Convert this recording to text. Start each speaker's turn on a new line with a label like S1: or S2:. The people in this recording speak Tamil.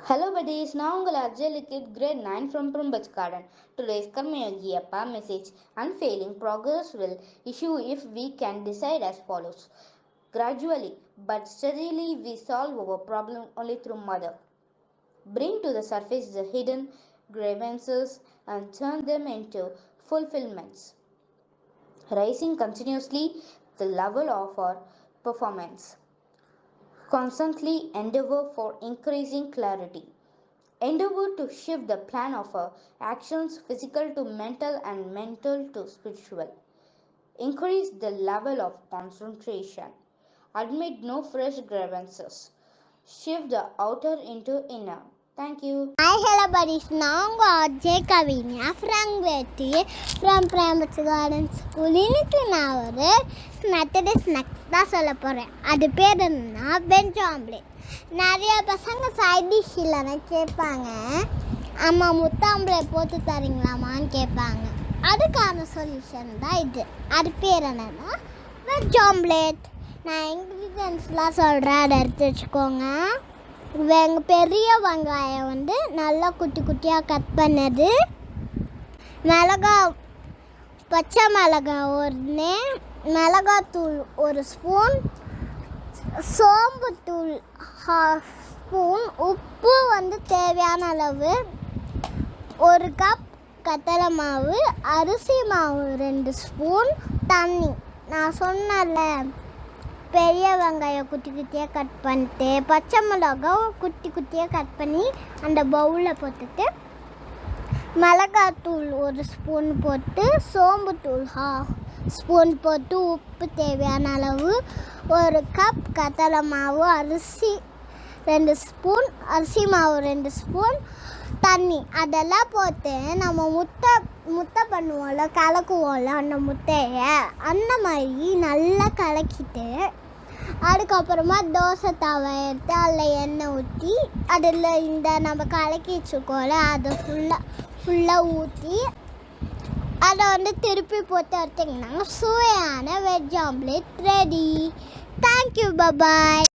S1: Hello buddies, நான் உங்கள் அர்ஜய் லிக்கிட் grade 9 from Prumbach Garden. Today's Karmayogiyappa message: unfailing progress will issue if we can decide as follows. Gradually but steadily we solve our problem only through mother. Bring to the surface the hidden grievances and turn them into fulfillments. Rising continuously the level of our performance. Constantly endeavor for increasing clarity. Endeavor to shift the plan of our actions physical to mental and mental to spiritual. Increase the level of concentration. Admit no fresh grievances. Shift the outer into inner. Thank you.
S2: Hi, hello buddies. நான் உங்கள் அர்ஜய் கவிஞா ஃப்ரம் பிராம்பச் கார்டன் ஸ்கூல். இன்னைக்கு நான் ஒரு மெத்தடிஸ்ட் ஸ்நாக்ஸ் தான் சொல்ல போகிறேன். அது பேர் என்னன்னா வெஜ் ஆம்லேட். நிறைய பசங்க சைட் டிஷ் இல்லைன்னா கேட்பாங்க, அம்மா முட்டை ஆம்லேட் போட்டு தரீங்களாமான்னு கேட்பாங்க. அதுக்கான சொல்யூஷன் தான் இது. அது பேர் என்னன்னா வெஜ் ஆம்லேட். நான் இன்க்ரீடியன்ஸ்லாம் சொல்கிறேன், அதை எடுத்து வச்சுக்கோங்க. பெரிய வெங்காயம் நல்லா குட்டி குட்டியாக கட் பண்ணது, பச்சை மிளகாய் ஒன்று, மிளகாத்தூள் 1 ஸ்பூன், சோம்புத்தூள் 1/2 ஸ்பூன், உப்பு தேவையான அளவு, 1 கப் கடலை மாவு, அரிசி மாவு 2 ஸ்பூன், தண்ணி. நான் சொன்னல பெரிய வெங்காயம் குட்டி குட்டியாக கட் பண்ணிட்டு, பச்சை மிளகாய் குட்டி குட்டியாக கட் பண்ணி அந்த பவுலில் போட்டுட்டு, மிளகாத்தூள் 1 ஸ்பூன் போட்டு, சோம்புத்தூள் 1/2 ஸ்பூன் போட்டு, உப்பு தேவையான அளவு, 1 கப் கடலை மாவு, அரிசி 2 ஸ்பூன், அரிசி மாவு 2 ஸ்பூன், தண்ணி. அதெல்லாம் போட்டு நம்ம முட்டை பண்ணுவோம்ல, கலக்குவோம்ல அந்த முட்டையை, அந்த மாதிரி நல்லா கலக்கிட்டு, அதுக்கப்புறமா தோசை தவை எடுத்து அதில் எண்ணெய் ஊற்றி, அதில் நம்ம கலக்கி வச்சுக்கோல அதை ஃபுல்லாக ஊற்றி அதை திருப்பி போட்டு எடுத்திங்கன்னா சுவையான veg omelette ready. Thank you, bye bye.